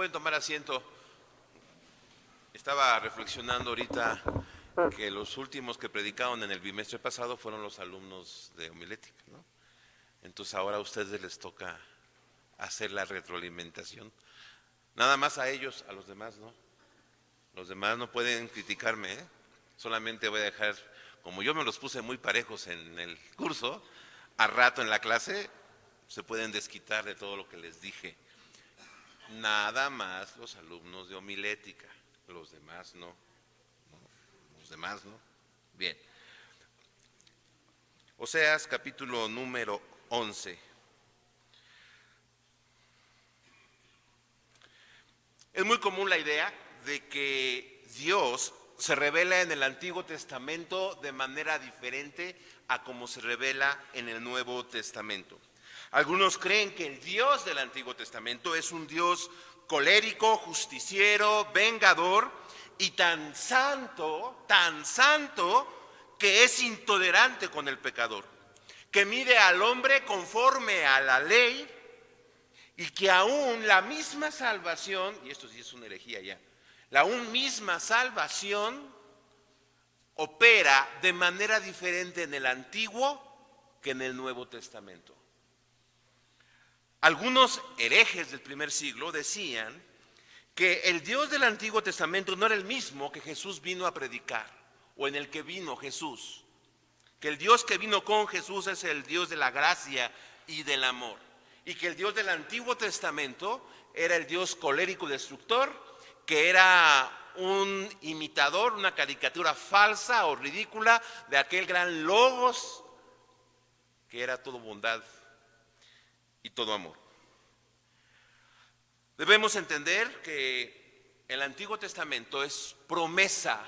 pueden tomar asiento. Estaba reflexionando ahorita que los últimos que predicaron en el bimestre pasado fueron los alumnos de homilética, ¿no? Entonces ahora a ustedes les toca hacer la retroalimentación. Nada más a ellos, a los demás no. Los demás no pueden criticarme, ¿eh? Solamente voy a dejar, como yo me los puse muy parejos en el curso, a rato en la clase se pueden desquitar de todo lo que les dije. Nada más los alumnos de homilética, los demás no. Los demás no. Bien. Oseas capítulo número 11. Es muy común la idea de que Dios se revela en el Antiguo Testamento de manera diferente a como se revela en el Nuevo Testamento. Algunos creen que el Dios del Antiguo Testamento es un Dios colérico, justiciero, vengador y tan santo, que es intolerante con el pecador, que mide al hombre conforme a la ley y que aún la misma salvación, y esto sí es una herejía ya, la aún misma salvación opera de manera diferente en el Antiguo que en el Nuevo Testamento. Algunos herejes del primer siglo decían que el Dios del Antiguo Testamento no era el mismo que Jesús vino a predicar, o en el que vino Jesús. Que el Dios que vino con Jesús es el Dios de la gracia y del amor. Y que el Dios del Antiguo Testamento era el Dios colérico y destructor, que era un imitador, una caricatura falsa o ridícula de aquel gran Logos, que era todo bondad y todo amor. Debemos entender que el Antiguo Testamento es promesa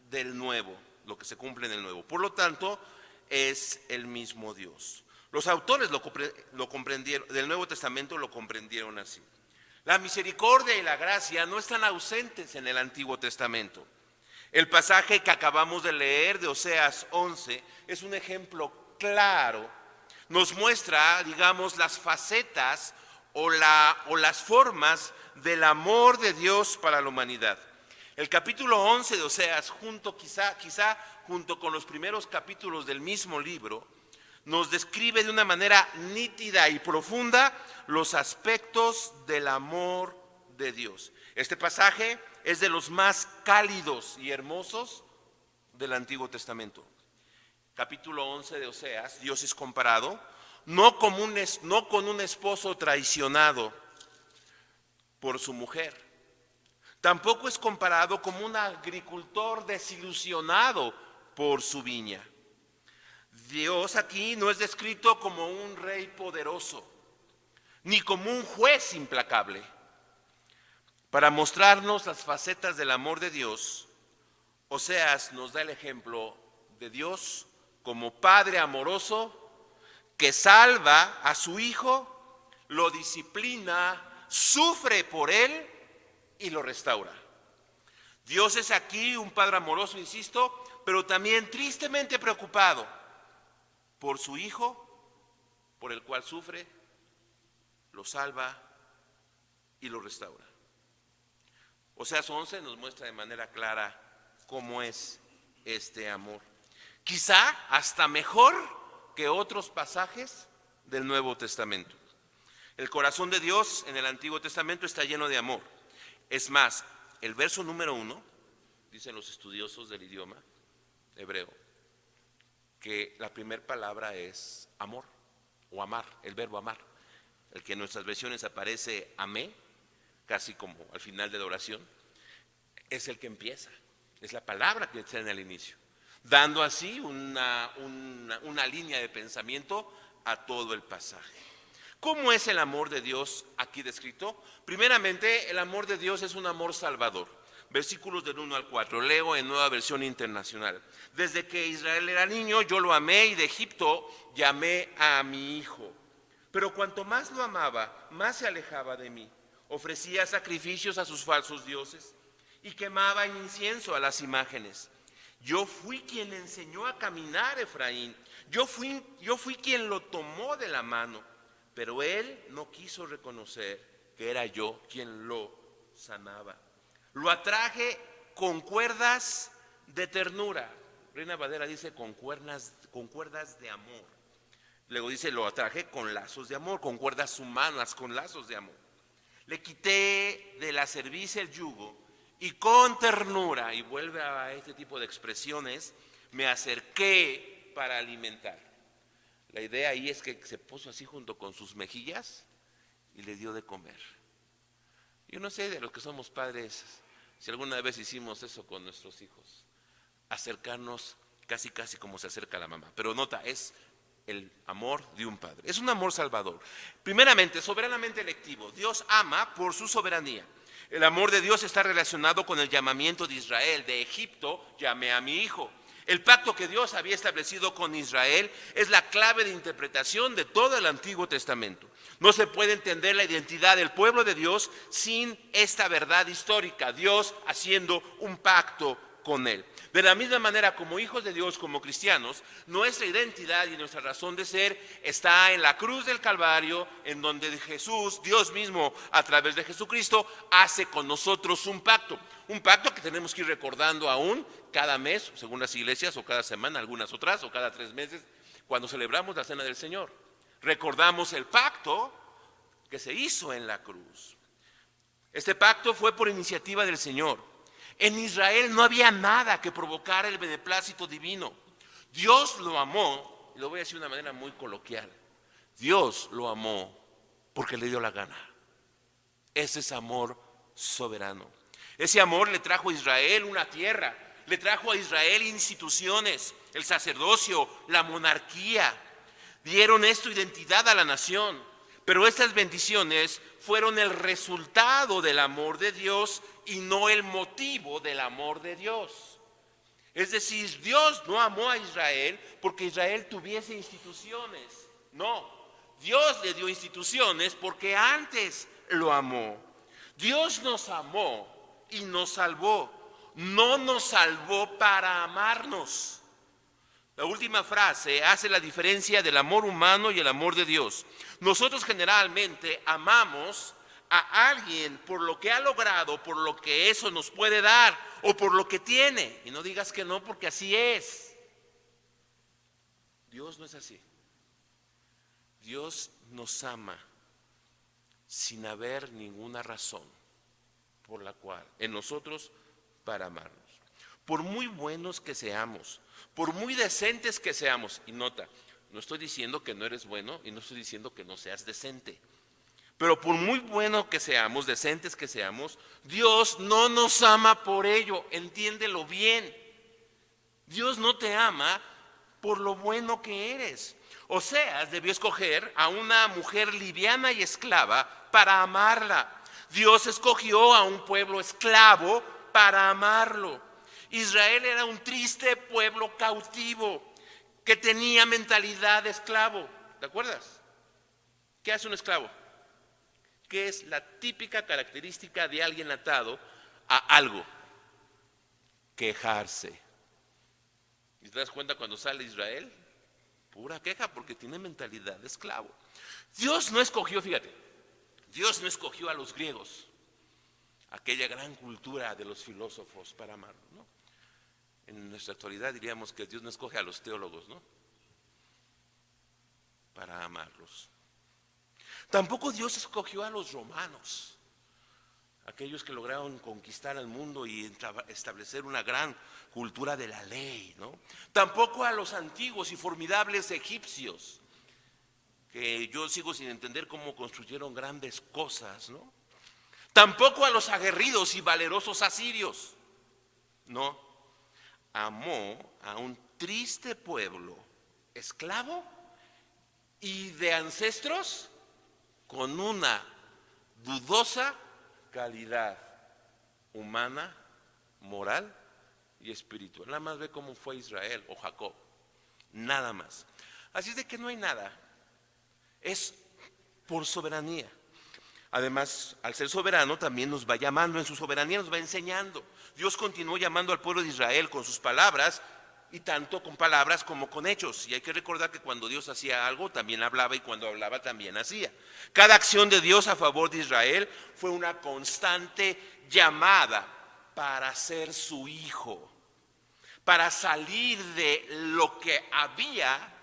del Nuevo, lo que se cumple en el Nuevo. Por lo tanto, es el mismo Dios. Los autores lo comprendieron, del Nuevo Testamento lo comprendieron así. La misericordia y la gracia no están ausentes en el Antiguo Testamento. El pasaje que acabamos de leer de Oseas 11 es un ejemplo claro. Nos muestra, digamos, las facetas o las formas del amor de Dios para la humanidad. El capítulo 11 de Oseas, quizá junto con los primeros capítulos del mismo libro, nos describe de una manera nítida y profunda los aspectos del amor de Dios. Este pasaje es de los más cálidos y hermosos del Antiguo Testamento. Capítulo 11 de Oseas, Dios es comparado no con un esposo traicionado por su mujer. Tampoco es comparado como un agricultor desilusionado por su viña. Dios aquí no es descrito como un rey poderoso, ni como un juez implacable. Para mostrarnos las facetas del amor de Dios, Oseas nos da el ejemplo de Dios como Padre amoroso que salva a su hijo, lo disciplina, sufre por él y lo restaura. Dios es aquí un Padre amoroso, insisto, pero también tristemente preocupado por su hijo, por el cual sufre, lo salva y lo restaura. Oseas 11 nos muestra de manera clara cómo es este amor. Quizá hasta mejor que otros pasajes del Nuevo Testamento. El corazón de Dios en el Antiguo Testamento está lleno de amor. Es más, el verso número 1, dicen los estudiosos del idioma hebreo, que la primera palabra es amor o amar, el verbo amar. El que en nuestras versiones aparece amé, casi como al final de la oración, es el que empieza, es la palabra que está en el inicio, dando así una línea de pensamiento a todo el pasaje. ¿Cómo es el amor de Dios aquí descrito? Primeramente, el amor de Dios es un amor salvador. Versículos del 1 al 4, leo en Nueva Versión Internacional. Desde que Israel era niño, yo lo amé y de Egipto llamé a mi hijo. Pero cuanto más lo amaba, más se alejaba de mí. Ofrecía sacrificios a sus falsos dioses y quemaba incienso a las imágenes. Yo fui quien le enseñó a caminar a Efraín. Yo fui quien lo tomó de la mano. Pero él no quiso reconocer que era yo quien lo sanaba. Lo atraje con cuerdas de ternura. Reina Valera dice con cuerdas de amor. Luego dice, lo atraje con lazos de amor, con cuerdas humanas, con lazos de amor. Le quité de la cerviz el yugo y con ternura, y vuelve a este tipo de expresiones, me acerqué para alimentar. La idea ahí es que se puso así junto con sus mejillas y le dio de comer. Yo no sé de los que somos padres si alguna vez hicimos eso con nuestros hijos, acercarnos casi como se acerca la mamá. Pero nota, es el amor de un padre. Es un amor salvador. Primeramente, soberanamente electivo. Dios ama por su soberanía. El amor de Dios está relacionado con el llamamiento de Israel. De Egipto llamé a mi hijo. El pacto que Dios había establecido con Israel es la clave de interpretación de todo el Antiguo Testamento. No se puede entender la identidad del pueblo de Dios sin esta verdad histórica, Dios haciendo un pacto con él. De la misma manera, como hijos de Dios, como cristianos, nuestra identidad y nuestra razón de ser está en la cruz del Calvario, en donde Jesús, Dios mismo, a través de Jesucristo, hace con nosotros un pacto que tenemos que ir recordando aún cada mes, según las iglesias, o cada semana, algunas otras, o cada 3 meses, cuando celebramos la Cena del Señor. Recordamos el pacto que se hizo en la cruz. Este pacto fue por iniciativa del Señor. En Israel no había nada que provocara el beneplácito divino. Dios lo amó, y lo voy a decir de una manera muy coloquial. Dios lo amó porque le dio la gana. Ese es amor soberano. Ese amor le trajo a Israel una tierra, le trajo a Israel instituciones, el sacerdocio, la monarquía. Dieron esto identidad a la nación. Pero estas bendiciones fueron el resultado del amor de Dios y no el motivo del amor de Dios. Es decir, Dios no amó a Israel porque Israel tuviese instituciones. No, Dios le dio instituciones porque antes lo amó. Dios nos amó y nos salvó. No nos salvó para amarnos. La última frase hace la diferencia del amor humano y el amor de Dios. Nosotros generalmente amamos a alguien por lo que ha logrado, por lo que eso nos puede dar o por lo que tiene. Y no digas que no, porque así es. Dios no es así. Dios nos ama sin haber ninguna razón por la cual en nosotros para amarnos. Por muy buenos que seamos, por muy decentes que seamos, y nota, no estoy diciendo que no eres bueno y no estoy diciendo que no seas decente, pero por muy bueno que seamos, decentes que seamos, Dios no nos ama por ello, entiéndelo bien. Dios no te ama por lo bueno que eres. Oseas debió escoger a una mujer liviana y esclava para amarla. Dios escogió a un pueblo esclavo para amarlo. Israel era un triste pueblo cautivo que tenía mentalidad de esclavo. ¿Te acuerdas? ¿Qué hace un esclavo? ¿Qué es la típica característica de alguien atado a algo? Quejarse. ¿Y te das cuenta cuando sale Israel? Pura queja porque tiene mentalidad de esclavo. Dios no escogió, fíjate, Dios no escogió a los griegos, aquella gran cultura de los filósofos para amarlo, ¿no? En nuestra actualidad diríamos que Dios no escoge a los teólogos, ¿no? Para amarlos. Tampoco Dios escogió a los romanos, aquellos que lograron conquistar al mundo y establecer una gran cultura de la ley, ¿no? Tampoco a los antiguos y formidables egipcios, que yo sigo sin entender cómo construyeron grandes cosas, ¿no? Tampoco a los aguerridos y valerosos asirios, no. Amó a un triste pueblo esclavo y de ancestros con una dudosa calidad humana, moral y espiritual. Nada más ve cómo fue Israel o Jacob, nada más. Así es de que no hay nada, es por soberanía. Además, al ser soberano también nos va llamando, en su soberanía nos va enseñando. Dios continuó llamando al pueblo de Israel con sus palabras y tanto con palabras como con hechos. Y hay que recordar que cuando Dios hacía algo, también hablaba, y cuando hablaba, también hacía. Cada acción de Dios a favor de Israel fue una constante llamada para ser su hijo, para salir de lo que había.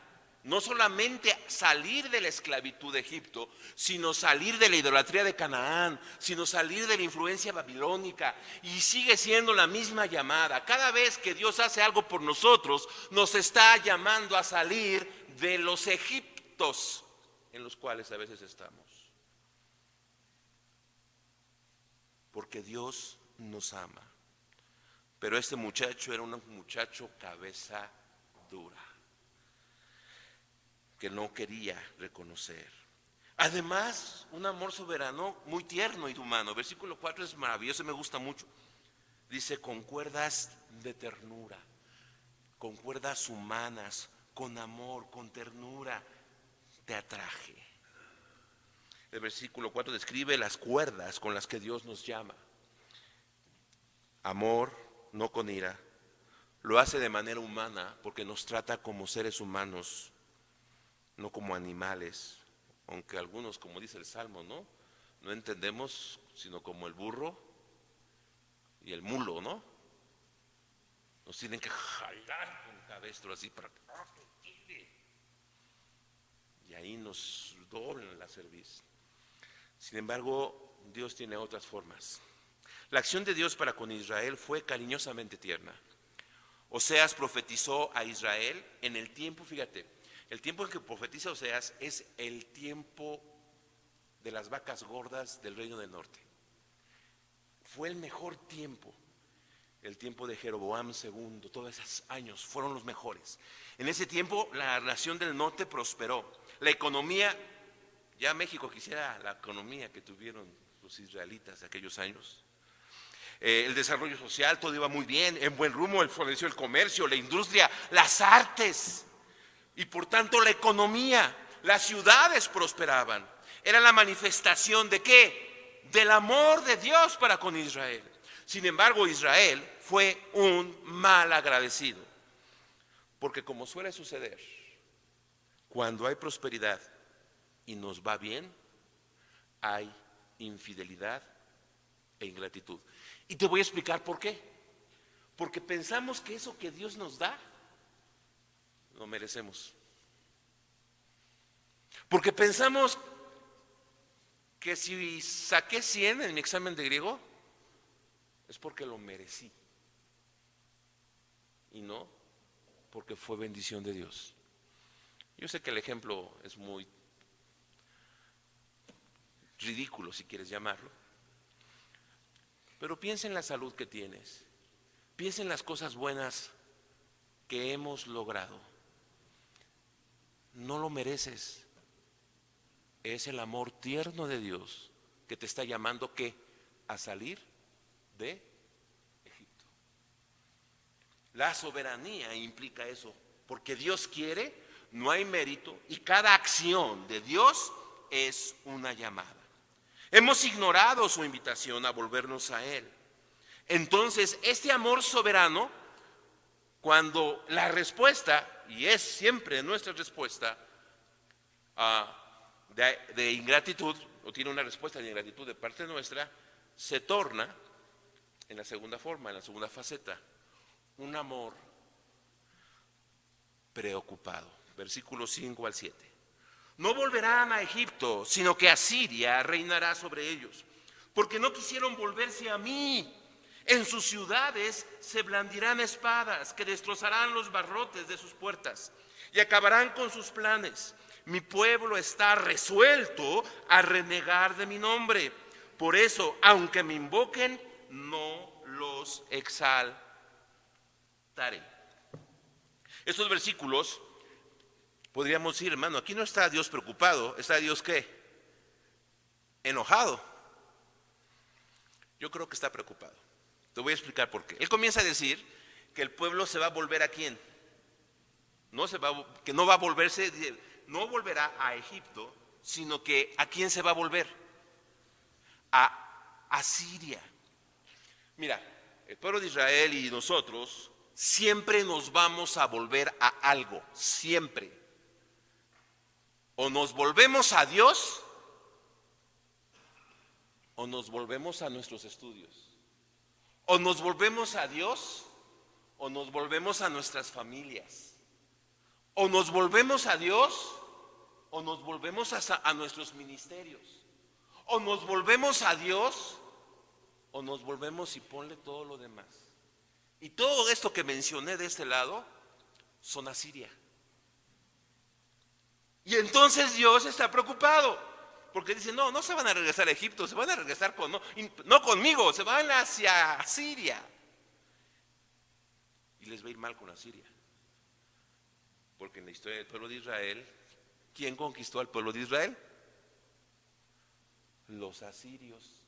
No solamente salir de la esclavitud de Egipto, sino salir de la idolatría de Canaán, sino salir de la influencia babilónica. Y sigue siendo la misma llamada. Cada vez que Dios hace algo por nosotros, nos está llamando a salir de los egiptos en los cuales a veces estamos. Porque Dios nos ama. Pero este muchacho era un muchacho cabeza dura, que no quería reconocer. Además, un amor soberano muy tierno y humano. Versículo 4 es maravilloso, me gusta mucho. Dice, con cuerdas de ternura, con cuerdas humanas, con amor, con ternura, te atraje. El versículo 4 describe las cuerdas con las que Dios nos llama. Amor, no con ira. Lo hace de manera humana porque nos trata como seres humanos, no como animales, aunque algunos, como dice el Salmo, no entendemos sino como el burro y el mulo, ¿no? Nos tienen que jalar con cabestro así para que y ahí nos doblan la cerviz. Sin embargo, Dios tiene otras formas. La acción de Dios para con Israel fue cariñosamente tierna. Oseas profetizó a Israel en el tiempo, fíjate, el tiempo en que profetiza Oseas es el tiempo de las vacas gordas del reino del norte. Fue el mejor tiempo. El tiempo de Jeroboam II, todos esos años fueron los mejores. En ese tiempo la nación del norte prosperó. La economía, ya México quisiera la economía que tuvieron los israelitas de aquellos años. El desarrollo social, todo iba muy bien, en buen rumbo, floreció el comercio, la industria, las artes. Y por tanto la economía, las ciudades prosperaban. Era la manifestación ¿de qué? Del amor de Dios para con Israel. Sin embargo, Israel fue un mal agradecido. Porque como suele suceder, cuando hay prosperidad y nos va bien, hay infidelidad e ingratitud. Y te voy a explicar por qué. Porque pensamos que eso que Dios nos da lo merecemos. Porque pensamos que si saqué 100 en mi examen de griego es porque lo merecí y no porque fue bendición de Dios. Yo sé que el ejemplo es muy ridículo, si quieres llamarlo, pero piensa en la salud que tienes, piensa en las cosas buenas que hemos logrado. No lo mereces. Es el amor tierno de Dios que te está llamando ¿qué? A salir de Egipto. La soberanía implica eso, porque Dios quiere, no hay mérito, y cada acción de Dios es una llamada. Hemos ignorado su invitación a volvernos a Él. Entonces, este amor soberano, cuando la respuesta, y es siempre nuestra respuesta, de ingratitud, o tiene una respuesta de ingratitud de parte nuestra, se torna en la segunda forma, en la segunda faceta, un amor preocupado. Versículos 5 al 7. No volverán a Egipto, sino que Asiria reinará sobre ellos, porque no quisieron volverse a mí. En sus ciudades se blandirán espadas que destrozarán los barrotes de sus puertas y acabarán con sus planes. Mi pueblo está resuelto a renegar de mi nombre. Por eso, aunque me invoquen, no los exaltaré. Estos versículos, podríamos decir, hermano, aquí no está Dios preocupado, está Dios ¿qué? Enojado. Yo creo que está preocupado. Te voy a explicar por qué. Él comienza a decir que el pueblo se va a volver ¿a quién? Que no va a volverse, no volverá a Egipto, sino que ¿a quién se va a volver? A Asiria. Mira, el pueblo de Israel y nosotros siempre nos vamos a volver a algo, siempre. O nos volvemos a Dios o nos volvemos a nuestros estudios. O nos volvemos a Dios o nos volvemos a nuestras familias. O nos volvemos a Dios o nos volvemos a nuestros ministerios. O nos volvemos a Dios o nos volvemos y ponle todo lo demás. Y todo esto que mencioné de este lado son Asiria. Y entonces Dios está preocupado, porque dice, no se van a regresar a Egipto, se van a regresar no conmigo, se van hacia Asiria. Y les va a ir mal con Asiria. Porque en la historia del pueblo de Israel, ¿quién conquistó al pueblo de Israel? Los asirios.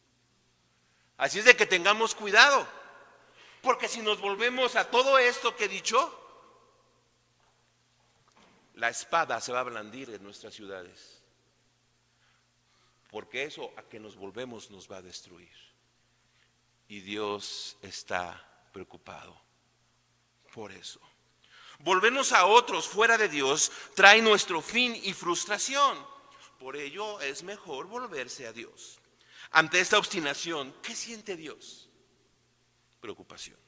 Así es de que tengamos cuidado, porque si nos volvemos a todo esto que he dicho, la espada se va a blandir en nuestras ciudades, porque eso a que nos volvemos nos va a destruir. Y Dios está preocupado por eso. Volvernos a otros fuera de Dios trae nuestro fin y frustración. Por ello es mejor volverse a Dios. Ante esta obstinación, ¿qué siente Dios? Preocupación.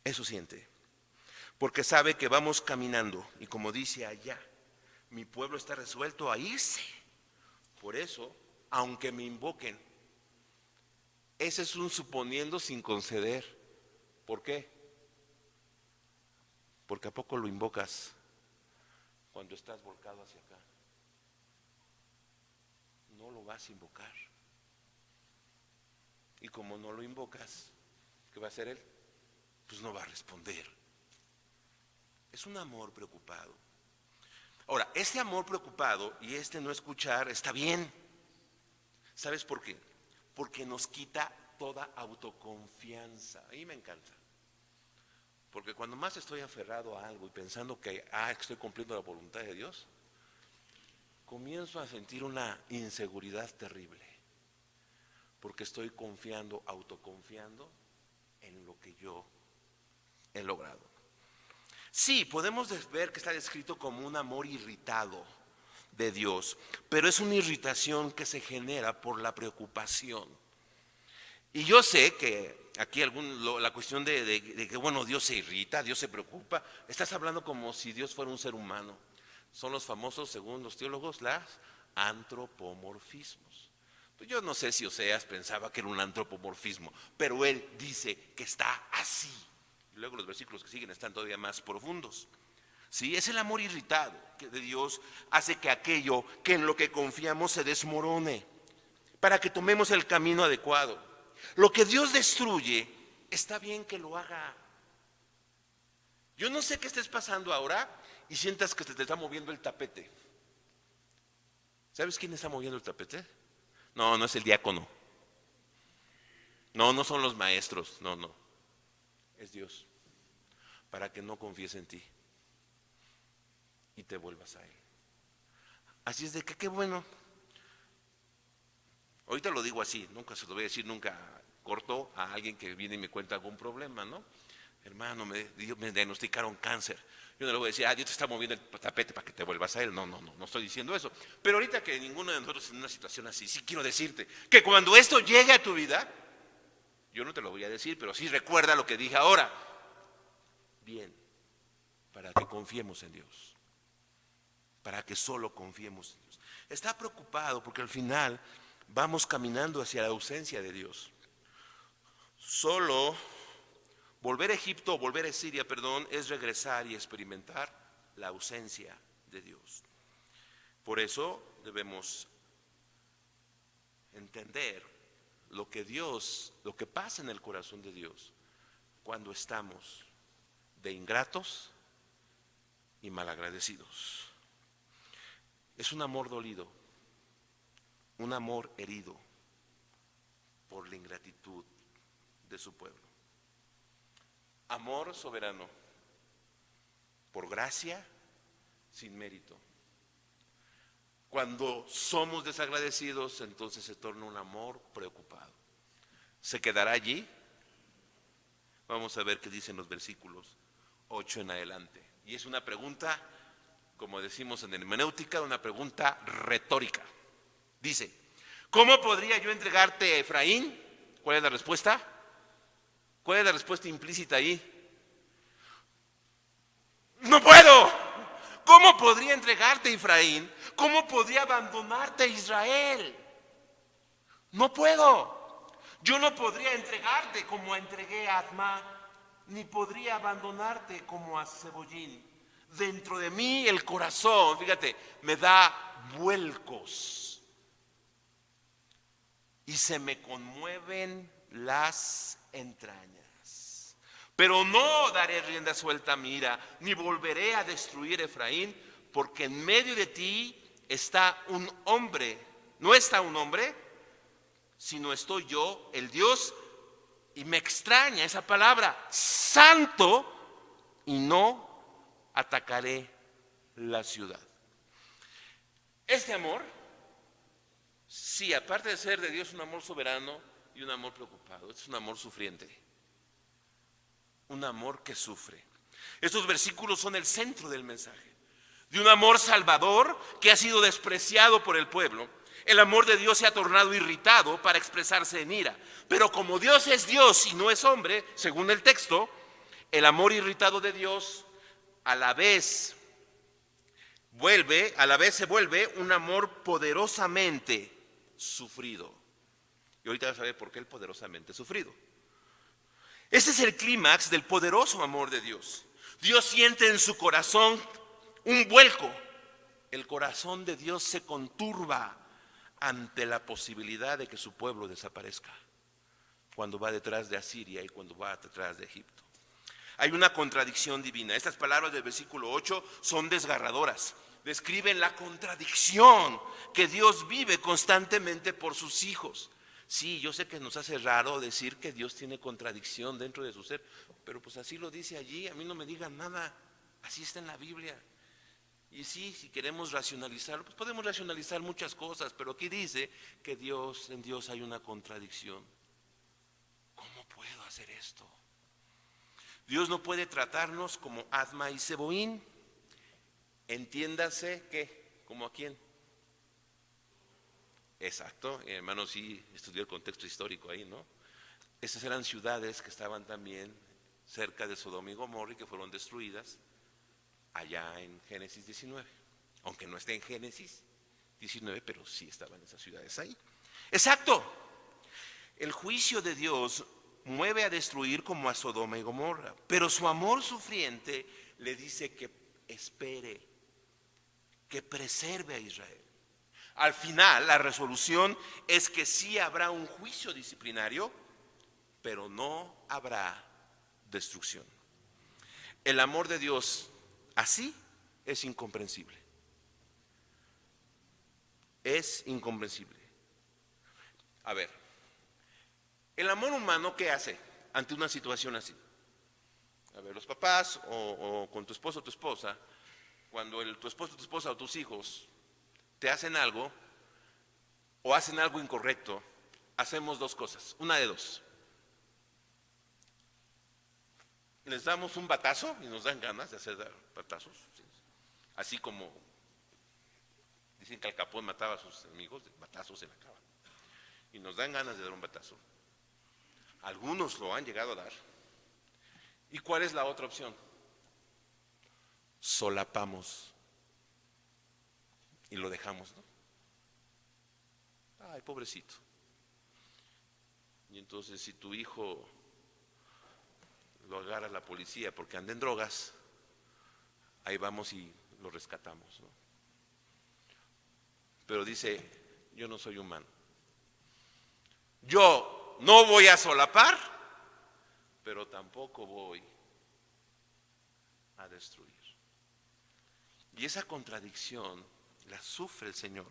Eso siente. Porque sabe que vamos caminando y como dice allá, mi pueblo está resuelto a irse. Por eso, aunque me invoquen, ese es un suponiendo sin conceder. ¿Por qué? Porque ¿a poco lo invocas cuando estás volcado hacia acá? No lo vas a invocar. Y como no lo invocas, ¿qué va a hacer él? Pues no va a responder. Es un amor preocupado. Ahora, este amor preocupado y este no escuchar está bien. ¿Sabes por qué? Porque nos quita toda autoconfianza. A mí me encanta. Porque cuando más estoy aferrado a algo y pensando que estoy cumpliendo la voluntad de Dios, comienzo a sentir una inseguridad terrible. Porque estoy autoconfiando en lo que yo he logrado. Sí, podemos ver que está descrito como un amor irritado de Dios, pero es una irritación que se genera por la preocupación. Y yo sé que aquí la cuestión de que, bueno, Dios se irrita, Dios se preocupa, estás hablando como si Dios fuera un ser humano. Son los famosos, según los teólogos, los antropomorfismos. Pues yo no sé si Oseas pensaba que era un antropomorfismo, pero él dice que está así. Y luego los versículos que siguen están todavía más profundos. ¿Sí? Es el amor irritado que de Dios hace que aquello que en lo que confiamos se desmorone, para que tomemos el camino adecuado. Lo que Dios destruye, está bien que lo haga. Yo no sé qué estés pasando ahora y sientas que te está moviendo el tapete. ¿Sabes quién está moviendo el tapete? No es el diácono. No son los maestros, no. Es Dios, para que no confíes en ti y te vuelvas a Él. Así es de que qué bueno. Ahorita lo digo así, nunca se lo voy a decir, nunca corto a alguien que viene y me cuenta algún problema, ¿no? Hermano, me diagnosticaron cáncer. Yo no le voy a decir, Dios te está moviendo el tapete para que te vuelvas a Él. No estoy diciendo eso. Pero ahorita que ninguno de nosotros en una situación así, sí quiero decirte que cuando esto llegue a tu vida, yo no te lo voy a decir, pero sí recuerda lo que dije ahora. Bien, para que confiemos en Dios. Para que solo confiemos en Dios. Está preocupado porque al final vamos caminando hacia la ausencia de Dios. Solo volver a Egipto, volver a Siria, es regresar y experimentar la ausencia de Dios. Por eso debemos entender lo que pasa en el corazón de Dios cuando estamos de ingratos y malagradecidos. Es un amor dolido, un amor herido por la ingratitud de su pueblo. Amor soberano, por gracia, sin mérito. Cuando somos desagradecidos, entonces se torna un amor preocupado. ¿Se quedará allí? Vamos a ver qué dicen los versículos 8 en adelante. Y es una pregunta, como decimos en hermenéutica, una pregunta retórica. Dice, ¿cómo podría yo entregarte a Efraín? ¿Cuál es la respuesta? ¿Cuál es la respuesta implícita ahí? ¡No puedo! ¿Cómo podría entregarte a Efraín? ¿Cómo podría abandonarte a Israel? No puedo. Yo no podría entregarte como entregué a Admá, ni podría abandonarte como a Cebollín. Dentro de mí el corazón, fíjate, me da vuelcos y se me conmueven las entrañas. Pero no daré rienda suelta a mi ira, ni volveré a destruir Efraín, porque en medio de ti está un hombre, no está un hombre, sino estoy yo, el Dios, y me extraña esa palabra, santo, y no atacaré la ciudad. Este amor, sí, aparte de ser de Dios un amor soberano y un amor preocupado, es un amor sufriente, un amor que sufre. Estos versículos son el centro del mensaje, de un amor salvador que ha sido despreciado por el pueblo. El amor de Dios se ha tornado irritado para expresarse en ira, pero como Dios es Dios y no es hombre, según el texto, el amor irritado de Dios a la vez se vuelve un amor poderosamente sufrido. Y ahorita vas a ver por qué el poderosamente sufrido. Ese es el clímax del poderoso amor de Dios. Dios siente en su corazón un vuelco. El corazón de Dios se conturba ante la posibilidad de que su pueblo desaparezca cuando va detrás de Asiria y cuando va detrás de Egipto. Hay una contradicción divina. Estas palabras del versículo 8 son desgarradoras. Describen la contradicción que Dios vive constantemente por sus hijos. Sí, yo sé que nos hace raro decir que Dios tiene contradicción dentro de su ser, pero pues así lo dice allí, a mí no me digan nada, así está en la Biblia. Y sí, si queremos racionalizarlo, pues podemos racionalizar muchas cosas, pero aquí dice que en Dios hay una contradicción. ¿Cómo puedo hacer esto? Dios no puede tratarnos como Admá y Zeboín. Entiéndase que, ¿como a quién? Exacto, hermano, sí estudió el contexto histórico ahí, ¿no? Esas eran ciudades que estaban también cerca de Sodoma y Gomorra y que fueron destruidas allá en Génesis 19. Aunque no esté en Génesis 19, pero sí estaban esas ciudades ahí. Exacto, el juicio de Dios mueve a destruir como a Sodoma y Gomorra, pero su amor sufriente le dice que espere, que preserve a Israel. Al final, la resolución es que sí habrá un juicio disciplinario, pero no habrá destrucción. El amor de Dios así es incomprensible. Es incomprensible. A ver, el amor humano, ¿qué hace ante una situación así? A ver, los papás o con tu esposo o tu esposa, cuando tu esposo, tu esposa o tus hijos te hacen algo o hacen algo incorrecto, hacemos dos cosas, una de dos. Les damos un batazo y nos dan ganas de hacer batazos, ¿sí? Así como dicen que Al Capone mataba a sus enemigos, de batazos en la cara. Y nos dan ganas de dar un batazo. Algunos lo han llegado a dar. ¿Y cuál es la otra opción? Solapamos y lo dejamos, ¿no? Ay, pobrecito. Y entonces si tu hijo lo agarra la policía porque anda en drogas, ahí vamos y lo rescatamos, ¿no? Pero dice, yo no soy humano. Yo no voy a solapar, pero tampoco voy a destruir. Y esa contradicción la sufre el Señor.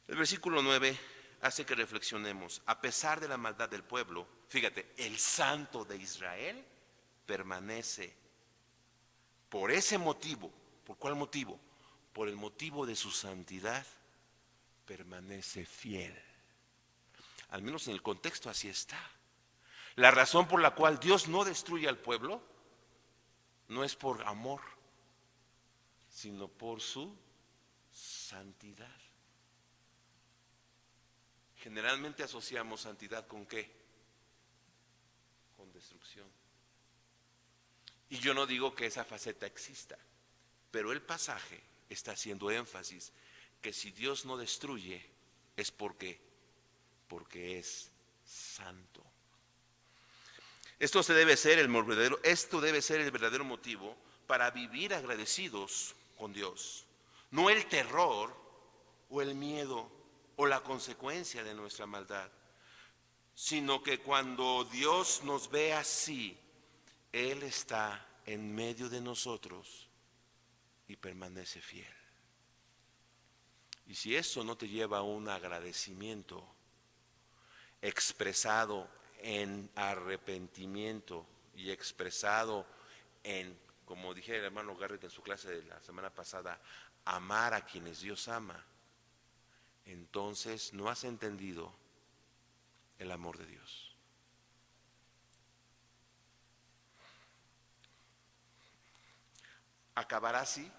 El versículo 9 hace que reflexionemos. A pesar de la maldad del pueblo, fíjate, el Santo de Israel permanece. Por ese motivo, ¿por cuál motivo? Por el motivo de su santidad, permanece fiel. Al menos en el contexto así está. La razón por la cual Dios no destruye al pueblo no es por amor, sino por su santidad. Generalmente asociamos santidad ¿con qué? Con destrucción. Y yo no digo que esa faceta exista, pero el pasaje está haciendo énfasis que si Dios no destruye es porque es santo. Esto debe ser el verdadero motivo para vivir agradecidos con Dios, no el terror o el miedo o la consecuencia de nuestra maldad, sino que cuando Dios nos ve así, Él está en medio de nosotros y permanece fiel. Y si eso no te lleva a un agradecimiento expresado en arrepentimiento y expresado en, como dije el hermano Garrett en su clase de la semana pasada, amar a quienes Dios ama, entonces no has entendido el amor de Dios. Acabará así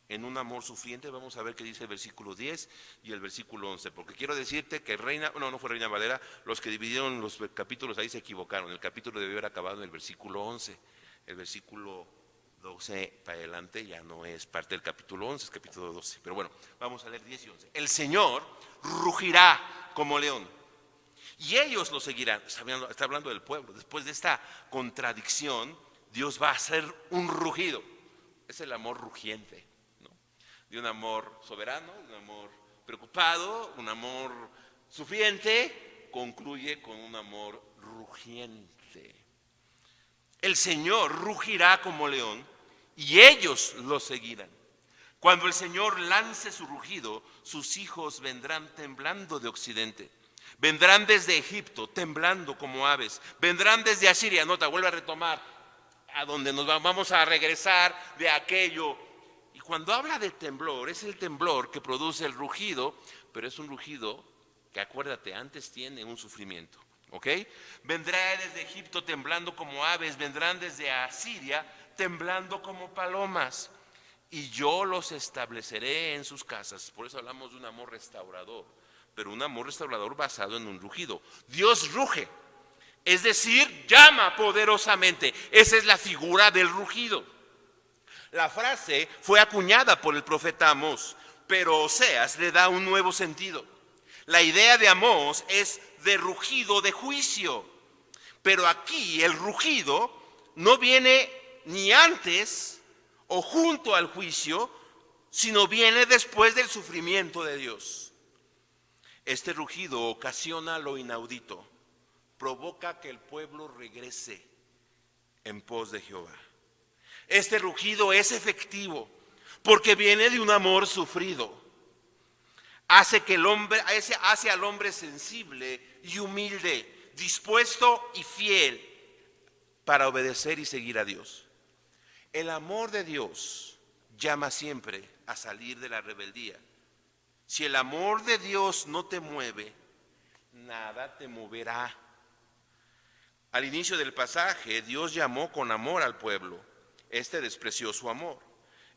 en un amor sufriente. Vamos a ver qué dice el versículo 10 y el versículo 11, porque quiero decirte que no fue Reina Valera, los que dividieron los capítulos ahí se equivocaron. El capítulo debió haber acabado en el versículo 11, el versículo 12 para adelante ya no es parte del capítulo 11, es capítulo 12, pero bueno, vamos a leer 10 y 11. El Señor rugirá como león y ellos lo seguirán. Está hablando del pueblo. Después de esta contradicción, Dios va a hacer un rugido. Es el amor rugiente, de un amor soberano, de un amor preocupado, un amor sufriente, concluye con un amor rugiente. El Señor rugirá como león y ellos lo seguirán. Cuando el Señor lance su rugido, sus hijos vendrán temblando de occidente. Vendrán desde Egipto temblando como aves. Vendrán desde Asiria. Nota, vuelve a retomar a donde nos vamos a regresar de aquello. Y cuando habla de temblor, es el temblor que produce el rugido, pero es un rugido que, acuérdate, antes tiene un sufrimiento, ¿ok? Vendrá desde Egipto temblando como aves, vendrán desde Asiria temblando como palomas, y yo los estableceré en sus casas. Por eso hablamos de un amor restaurador, pero un amor restaurador basado en un rugido. Dios ruge, es decir, llama poderosamente. Esa es la figura del rugido. La frase fue acuñada por el profeta Amós, pero Oseas le da un nuevo sentido. La idea de Amós es de rugido de juicio, pero aquí el rugido no viene ni antes o junto al juicio, sino viene después del sufrimiento de Dios. Este rugido ocasiona lo inaudito, provoca que el pueblo regrese en pos de Jehová. Este rugido es efectivo porque viene de un amor sufrido. Hace al hombre sensible y humilde, dispuesto y fiel para obedecer y seguir a Dios. El amor de Dios llama siempre a salir de la rebeldía. Si el amor de Dios no te mueve, nada te moverá. Al inicio del pasaje, Dios llamó con amor al pueblo. Este despreció su amor.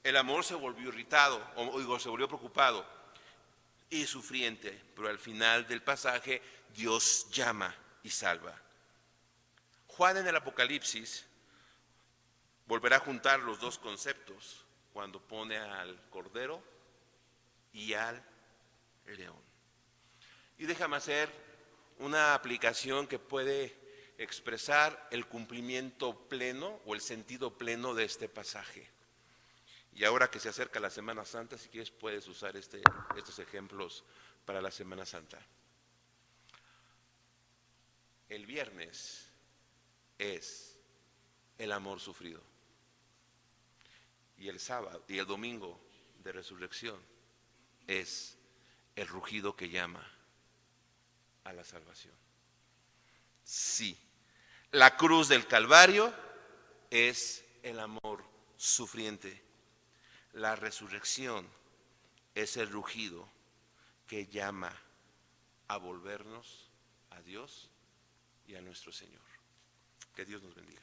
El amor se volvió irritado, se volvió preocupado y sufriente, pero al final del pasaje Dios llama y salva. Juan en el Apocalipsis volverá a juntar los dos conceptos cuando pone al cordero y al león. Y déjame hacer una aplicación que puede expresar el cumplimiento pleno o el sentido pleno de este pasaje. Y ahora que se acerca la Semana Santa, si quieres puedes usar estos ejemplos para la Semana Santa. El viernes es el amor sufrido. Y el sábado y el domingo de resurrección es el rugido que llama a la salvación. Sí, la cruz del Calvario es el amor sufriente. La resurrección es el rugido que llama a volvernos a Dios y a nuestro Señor. Que Dios nos bendiga.